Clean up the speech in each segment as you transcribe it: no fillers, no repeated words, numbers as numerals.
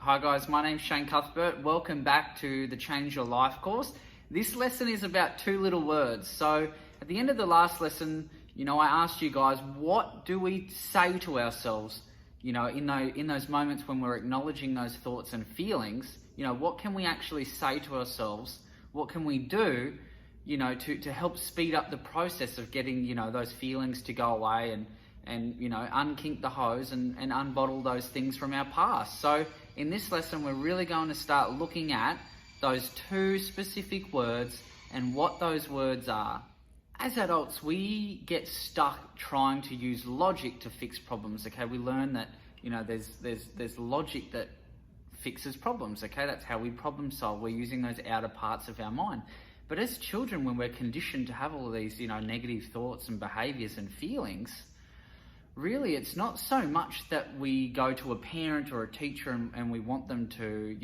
Hi guys, my name's Shane Cuthbert. Welcome back to the Change Your Life course. This lesson is about two little words. So at the end of the last lesson, I asked you guys, what do we say to ourselves, in those moments when we're acknowledging those thoughts and feelings, what can we actually say to ourselves? What can we do, to help speed up the process of getting, those feelings to go away and unkink the hose and unbottle those things from our past. So in this lesson, we're really going to start looking at those two specific words and what those words are. As adults, we get stuck trying to use logic to fix problems, okay? We learn that, there's logic that fixes problems, okay? That's how we problem solve. We're using those outer parts of our mind. But as children, when we're conditioned to have all of these, negative thoughts and behaviors and feelings, really, it's not so much that we go to a parent or a teacher and we want them to,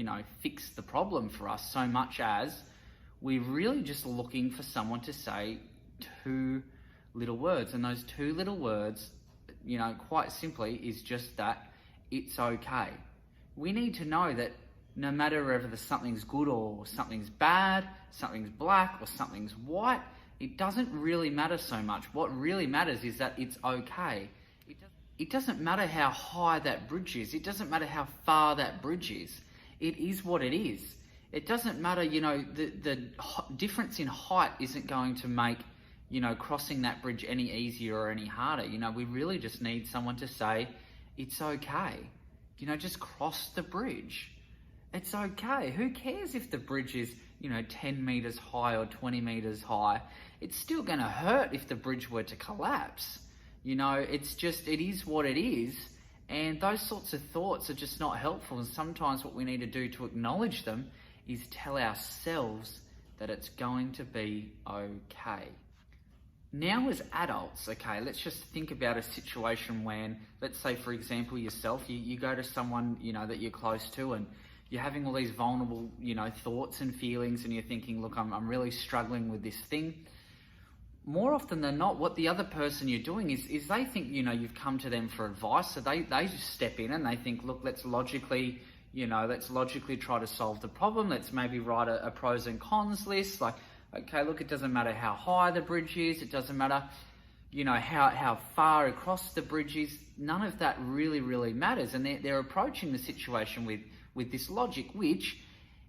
fix the problem for us, so much as we're really just looking for someone to say two little words. And those two little words, quite simply, is just that it's okay. We need to know that no matter whether something's good or something's bad, something's black or something's white, it doesn't really matter so much. What really matters is that it's okay. It doesn't matter how high that bridge is. It doesn't matter how far that bridge is. It is what it is. It doesn't matter, the difference in height isn't going to make, crossing that bridge any easier or any harder. We really just need someone to say, it's okay. Just cross the bridge. It's okay. Who cares if the bridge is, 10 meters high or 20 meters high? It's still going to hurt if the bridge were to collapse. It is what it is, and those sorts of thoughts are just not helpful. And sometimes what we need to do to acknowledge them is tell ourselves that it's going to be okay. Now as adults, okay, let's just think about a situation when, let's say for example yourself, you go to someone, that you're close to, and you're having all these vulnerable, thoughts and feelings, and you're thinking, look, I'm really struggling with this thing. More often than not, what the other person you're doing is they think, you've come to them for advice. So they just step in and they think, look, let's logically try to solve the problem. Let's maybe write a pros and cons list. Like, okay, look, it doesn't matter how high the bridge is. It doesn't matter, how far across the bridge is. None of that really matters. And they're approaching the situation with this logic, which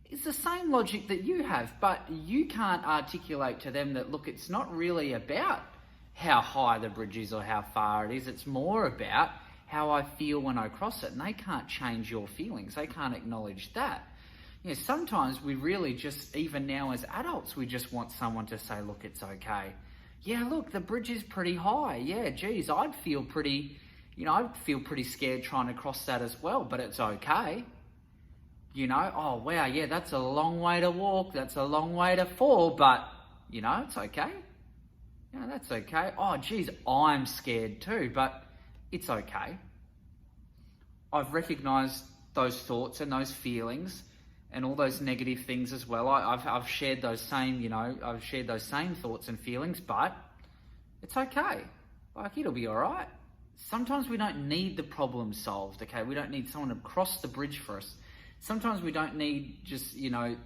it's the same logic that you have, but you can't articulate to them that, look, it's not really about how high the bridge is or how far it is. It's more about how I feel when I cross it. And they can't change your feelings. They can't acknowledge that. Sometimes we really just, even now as adults, we just want someone to say, look, it's okay. Yeah, look, the bridge is pretty high. Yeah, geez, I'd feel pretty scared trying to cross that as well, but it's okay. Oh wow, yeah, that's a long way to walk, that's a long way to fall, but, it's okay. That's okay. Oh geez, I'm scared too, but it's okay. I've recognized those thoughts and those feelings and all those negative things as well. I've shared those same, thoughts and feelings, but it's okay. Like, it'll be all right. Sometimes we don't need the problem solved, okay? We don't need someone to cross the bridge for us. Sometimes we don't need just,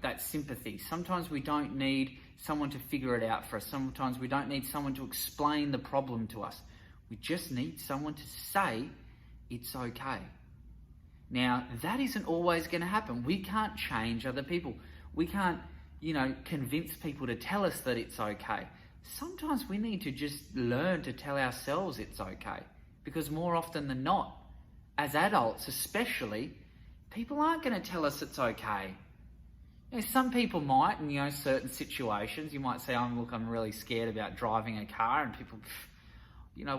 that sympathy. Sometimes we don't need someone to figure it out for us. Sometimes we don't need someone to explain the problem to us. We just need someone to say, it's okay. Now, that isn't always going to happen. We can't change other people. We can't, convince people to tell us that it's okay. Sometimes we need to just learn to tell ourselves it's okay. Because more often than not, as adults especially, people aren't going to tell us it's okay. Some people might, in certain situations, you might say, I'm really scared about driving a car, and people,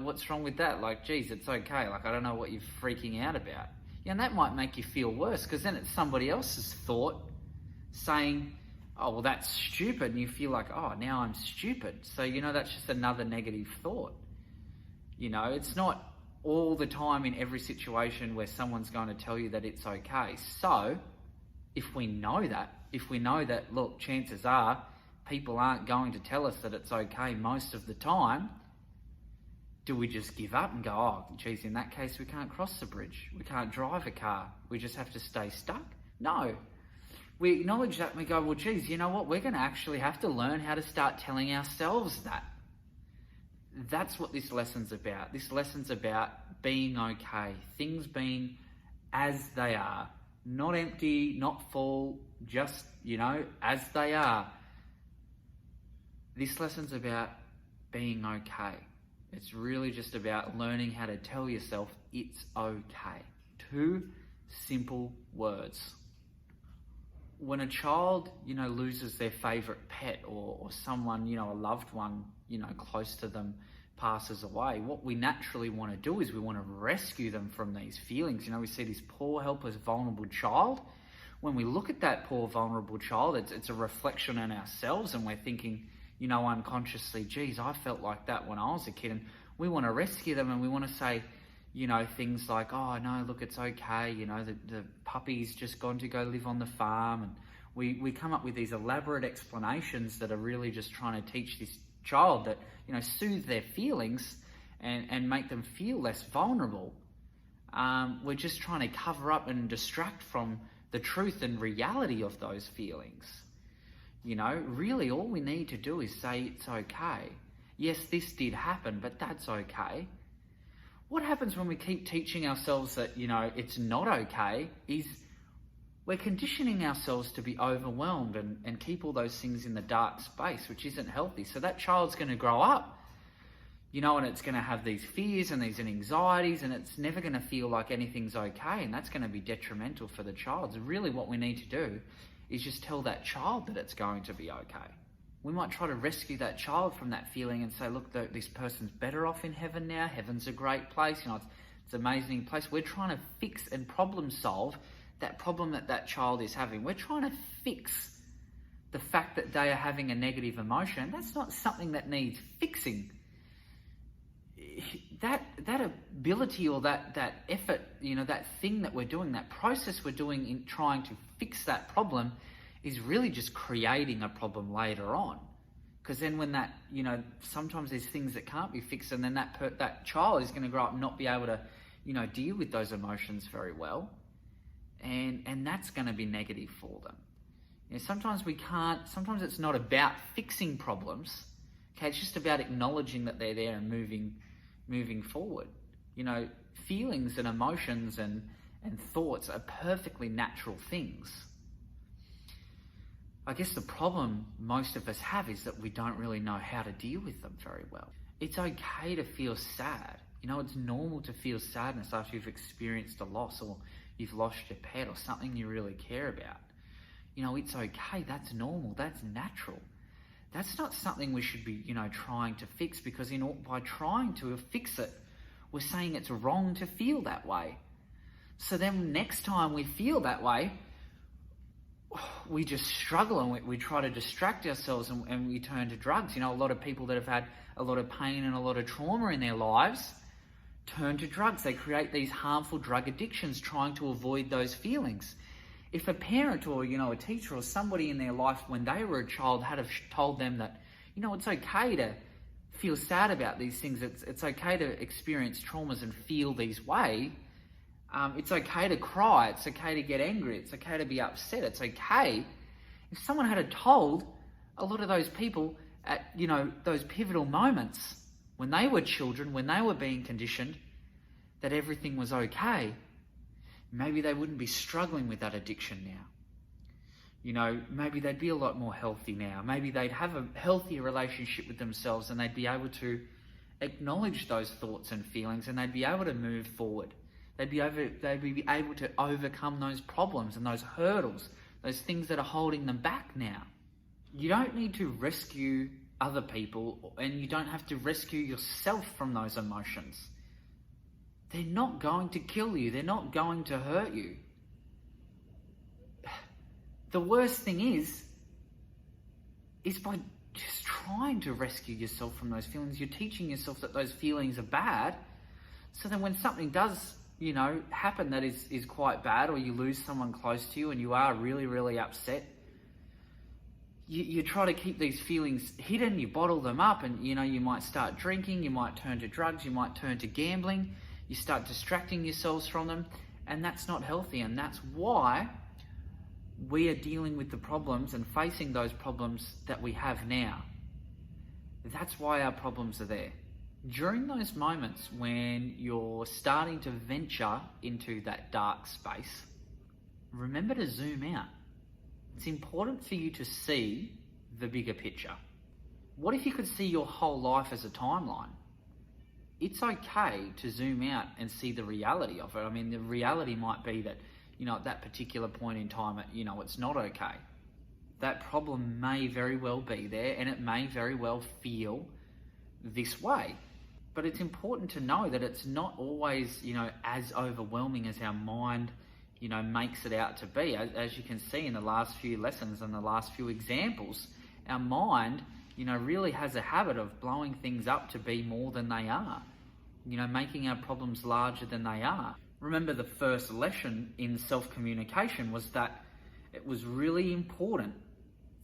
what's wrong with that? Like, geez, it's okay. Like, I don't know what you're freaking out about. And that might make you feel worse, because then it's somebody else's thought saying, oh, well, that's stupid. And you feel like, oh, now I'm stupid. So, that's just another negative thought. It's not all the time in every situation where someone's going to tell you that it's okay. So if we know that, look, chances are people aren't going to tell us that it's okay most of the time, do we just give up and go, oh, geez, in that case, we can't cross the bridge. We can't drive a car. We just have to stay stuck? No. We acknowledge that and we go, well, geez, you know what? We're going to actually have to learn how to start telling ourselves that. That's what this lesson's about. This lesson's about being okay. Things being as they are. Not empty, not full, just, as they are. This lesson's about being okay. It's really just about learning how to tell yourself it's okay. 2 simple words. When a child, loses their favorite pet or someone, a loved one, close to them passes away, what we naturally want to do is we want to rescue them from these feelings. We see this poor, helpless, vulnerable child. When we look at that poor, vulnerable child, it's a reflection on ourselves, and we're thinking, unconsciously, geez, I felt like that when I was a kid. And we want to rescue them, and we want to say, things like, oh, no, look, it's okay. The puppy's just gone to go live on the farm. And we come up with these elaborate explanations that are really just trying to teach this child that, soothe their feelings and make them feel less vulnerable. We're just trying to cover up and distract from the truth and reality of those feelings. Really all we need to do is say it's okay. Yes, this did happen, but that's okay. What happens when we keep teaching ourselves that, it's not okay is we're conditioning ourselves to be overwhelmed and keep all those things in the dark space, which isn't healthy. So that child's going to grow up, and it's going to have these fears and these anxieties, and it's never going to feel like anything's okay, and that's going to be detrimental for the child. So really what we need to do is just tell that child that it's going to be okay. We might try to rescue that child from that feeling and say, look, this person's better off in heaven now. Heaven's a great place. It's an amazing place. We're trying to fix and problem solve that problem that child is having. We're trying to fix the fact that they are having a negative emotion. That's not something that needs fixing. That ability or that effort, that thing that we're doing, that process we're doing in trying to fix that problem is really just creating a problem later on. Because then when that, sometimes there's things that can't be fixed, and then that child is going to grow up and not be able to, deal with those emotions very well. And that's going to be negative for them. Sometimes it's not about fixing problems. Okay, it's just about acknowledging that they're there and moving forward. Feelings and emotions and thoughts are perfectly natural things. I guess the problem most of us have is that we don't really know how to deal with them very well. It's okay to feel sad. It's normal to feel sadness after you've experienced a loss or you've lost your pet or something you really care about. It's okay. That's normal. That's natural. That's not something we should be, trying to fix, because by trying to fix it, we're saying it's wrong to feel that way. So then next time we feel that way, we just struggle and we try to distract ourselves and we turn to drugs. A lot of people that have had a lot of pain and a lot of trauma in their lives turn to drugs. They create these harmful drug addictions trying to avoid those feelings. If a parent or, a teacher or somebody in their life when they were a child had have told them that, it's okay to feel sad about these things, it's okay to experience traumas and feel these way, it's okay to cry, it's okay to get angry, it's okay to be upset, it's okay. If someone had told a lot of those people at, those pivotal moments when they were children, when they were being conditioned, that everything was okay, maybe they wouldn't be struggling with that addiction now. Maybe they'd be a lot more healthy now. Maybe they'd have a healthier relationship with themselves, and they'd be able to acknowledge those thoughts and feelings, and they'd be able to move forward. They'd be able to overcome those problems and those hurdles, those things that are holding them back now. You don't need to rescue other people, and you don't have to rescue yourself from those emotions. They're not going to kill you. They're not going to hurt you. The worst thing is by just trying to rescue yourself from those feelings, you're teaching yourself that those feelings are bad. So then when something does, happen that is quite bad, or you lose someone close to you and you are really, really upset, you try to keep these feelings hidden, you bottle them up, and, you might start drinking, you might turn to drugs, you might turn to gambling, you start distracting yourselves from them, and that's not healthy. And that's why we are dealing with the problems and facing those problems that we have now. That's why our problems are there. During those moments when you're starting to venture into that dark space, remember to zoom out. It's important for you to see the bigger picture. What if you could see your whole life as a timeline? It's okay to zoom out and see the reality of it. I mean, the reality might be that, at that particular point in time, it's not okay. That problem may very well be there, and it may very well feel this way. But it's important to know that it's not always, as overwhelming as our mind, makes it out to be. As you can see in the last few lessons and the last few examples, our mind, really has a habit of blowing things up to be more than they are, making our problems larger than they are. Remember, the first lesson in self-communication was that it was really important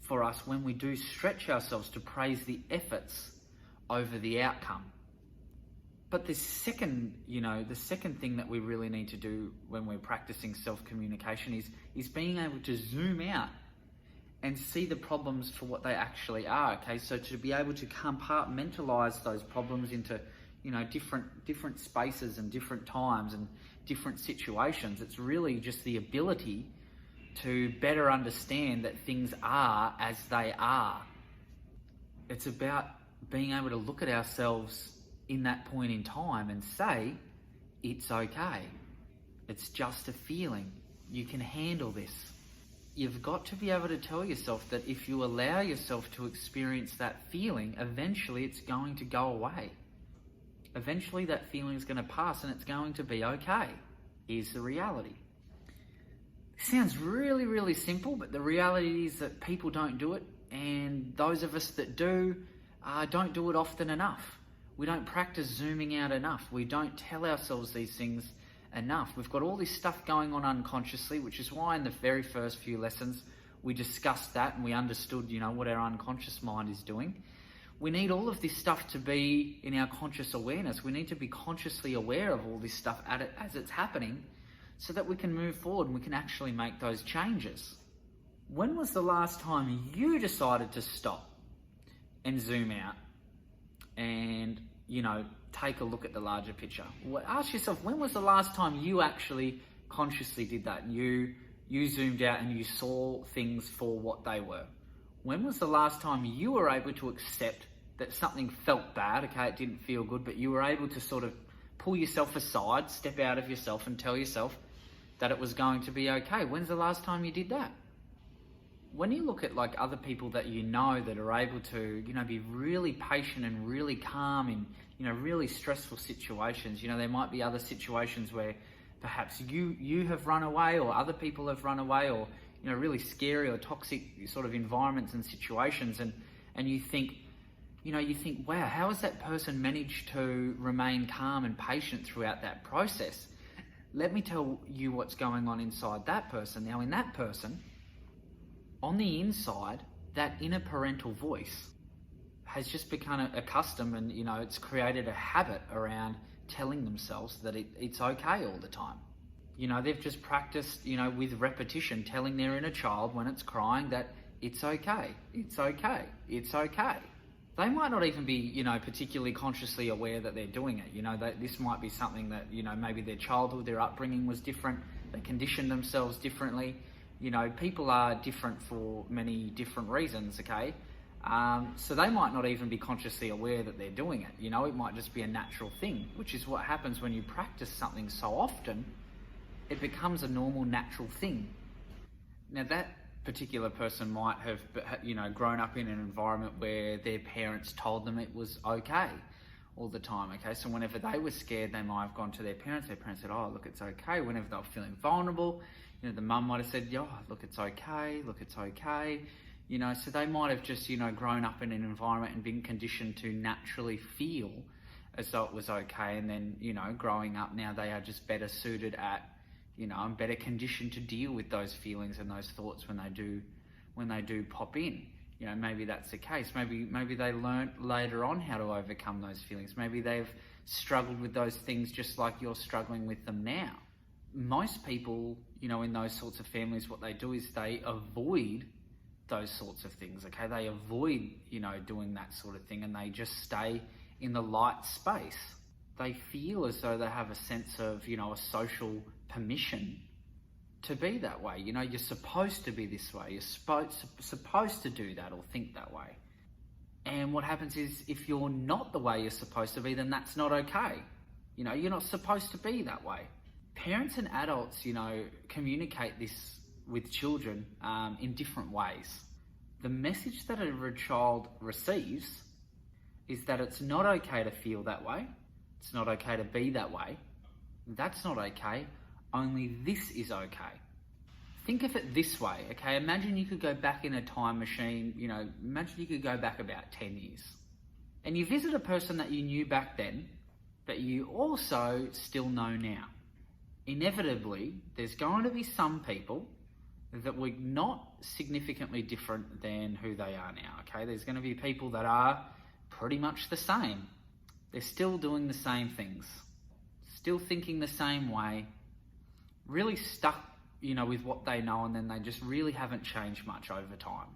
for us when we do stretch ourselves to praise the efforts over the outcome. But the second thing that we really need to do when we're practicing self-communication is being able to zoom out and see the problems for what they actually are. Okay, so to be able to compartmentalize those problems into different spaces and different times and different situations. It's really just the ability to better understand that things are as they are. It's about being able to look at ourselves in that point in time and say, it's okay. It's just a feeling. You can handle this. You've got to be able to tell yourself that if you allow yourself to experience that feeling, eventually it's going to go away. Eventually that feeling is going to pass and it's going to be okay, is the reality. It sounds really, really simple, but the reality is that people don't do it, and those of us that do don't do it often enough. We don't practice zooming out enough. We don't tell ourselves these things enough. We've got all this stuff going on unconsciously, which is why in the very first few lessons we discussed that and we understood, what our unconscious mind is doing. We need all of this stuff to be in our conscious awareness. We need to be consciously aware of all this stuff as it's happening so that we can move forward and we can actually make those changes. When was the last time you decided to stop and zoom out and, take a look at the larger picture? Well, ask yourself, when was the last time you actually consciously did that? You zoomed out and you saw things for what they were. When was the last time you were able to accept that something felt bad, okay, it didn't feel good, but you were able to sort of pull yourself aside, step out of yourself and tell yourself that it was going to be okay? When's the last time you did that? When you look at other people that that are able to, be really patient and really calm in, really stressful situations, there might be other situations where perhaps you have run away or other people have run away, or, really scary or toxic sort of environments and situations, and you think, wow, how has that person managed to remain calm and patient throughout that process? Let me tell you what's going on inside that person. Now, in that person, on the inside, that inner parental voice has just become accustomed, and it's created a habit around telling themselves that it's okay all the time. They've just practiced, with repetition, telling their inner child when it's crying that it's okay, it's okay, it's okay. They might not even be, particularly consciously aware that they're doing it. This might be something that, maybe their childhood, their upbringing was different. They conditioned themselves differently. People are different for many different reasons, okay? So they might not even be consciously aware that they're doing it. It might just be a natural thing, which is what happens when you practice something so often. It becomes a normal, natural thing. Now, that particular person might have, grown up in an environment where their parents told them it was okay all the time, okay? So whenever they were scared, they might have gone to their parents. Their parents said, oh, look, it's okay. Whenever they were feeling vulnerable, the mum might have said, oh, look, it's okay. Look, it's okay. So they might have just, grown up in an environment and been conditioned to naturally feel as though it was okay. And then, growing up now, they are just better suited at, and better conditioned to deal with those feelings and those thoughts when they do pop in. Maybe that's the case. Maybe they learnt later on how to overcome those feelings. Maybe they've struggled with those things just like you're struggling with them now. most people, in those sorts of families, what they do is they avoid those sorts of things, okay? They avoid, doing that sort of thing, and they just stay in the light space. They feel as though they have a sense of, a social permission to be that way. You're supposed to be this way. You're supposed to do that or think that way. And what happens is, if you're not the way you're supposed to be, then that's not okay. You're not supposed to be that way. Parents and adults, communicate this with children in different ways. The message that a child receives is that it's not okay to feel that way. It's not okay to be that way. That's not okay. Only this is okay. Think of it this way, okay? Imagine you could go back in a time machine, imagine you could go back about 10 years. And you visit a person that you knew back then, that you also still know now. Inevitably, there's going to be some people that were not significantly different than who they are now, okay? There's going to be people that are pretty much the same. They're still doing the same things, still thinking the same way, really stuck, with what they know, and then they just really haven't changed much over time.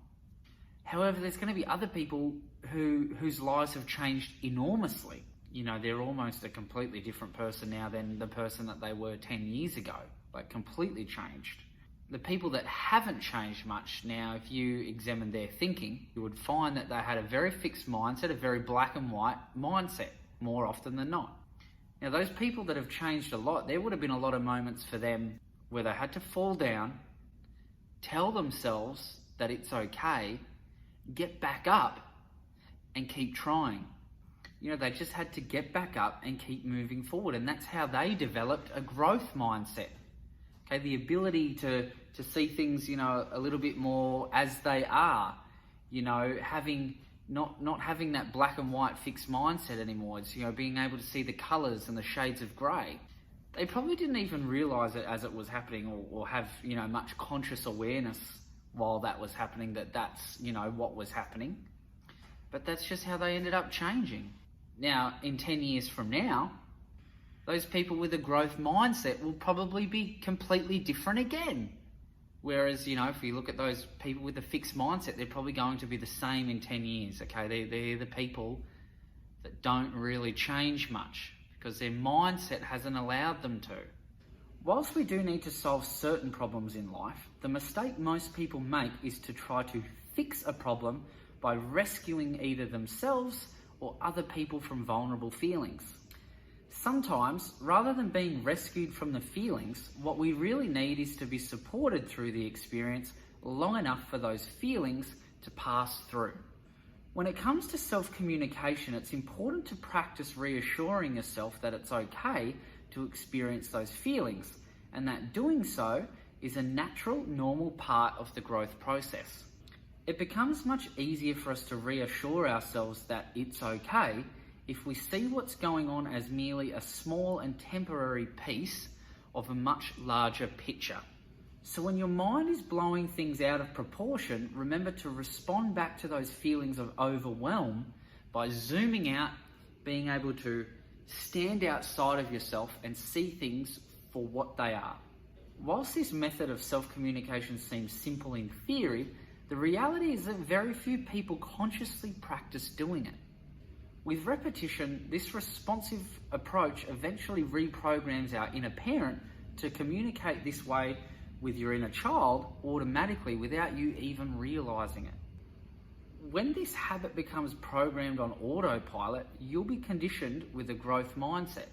However, there's going to be other people whose lives have changed enormously. They're almost a completely different person now than the person that they were 10 years ago, like completely changed. The people that haven't changed much now, if you examine their thinking, you would find that they had a very fixed mindset, a very black and white mindset, more often than not. Now, those people that have changed a lot, there would have been a lot of moments for them where they had to fall down, tell themselves that it's okay, get back up, and keep trying. They just had to get back up and keep moving forward. And that's how they developed a growth mindset. Okay, the ability to see things, a little bit more as they are. Having not having that black and white fixed mindset anymore. It's, being able to see the colours and the shades of grey. They probably didn't even realise it as it was happening, or have, much conscious awareness while that was happening, that's, what was happening. But that's just how they ended up changing. Now, in 10 years from now, those people with a growth mindset will probably be completely different again. Whereas, if you look at those people with a fixed mindset, they're probably going to be the same in 10 years, okay? They're the people that don't really change much because their mindset hasn't allowed them to. Whilst we do need to solve certain problems in life, the mistake most people make is to try to fix a problem by rescuing either themselves or other people from vulnerable feelings. Sometimes, rather than being rescued from the feelings, what we really need is to be supported through the experience long enough for those feelings to pass through. When it comes to self-communication, it's important to practice reassuring yourself that it's okay to experience those feelings, and that doing so is a natural, normal part of the growth process. It becomes much easier for us to reassure ourselves that it's okay if we see what's going on as merely a small and temporary piece of a much larger picture. So when your mind is blowing things out of proportion, remember to respond back to those feelings of overwhelm by zooming out, being able to stand outside of yourself and see things for what they are. Whilst this method of self-communication seems simple in theory, the reality is that very few people consciously practice doing it. With repetition, this responsive approach eventually reprograms our inner parent to communicate this way with your inner child automatically without you even realizing it. When this habit becomes programmed on autopilot, you'll be conditioned with a growth mindset.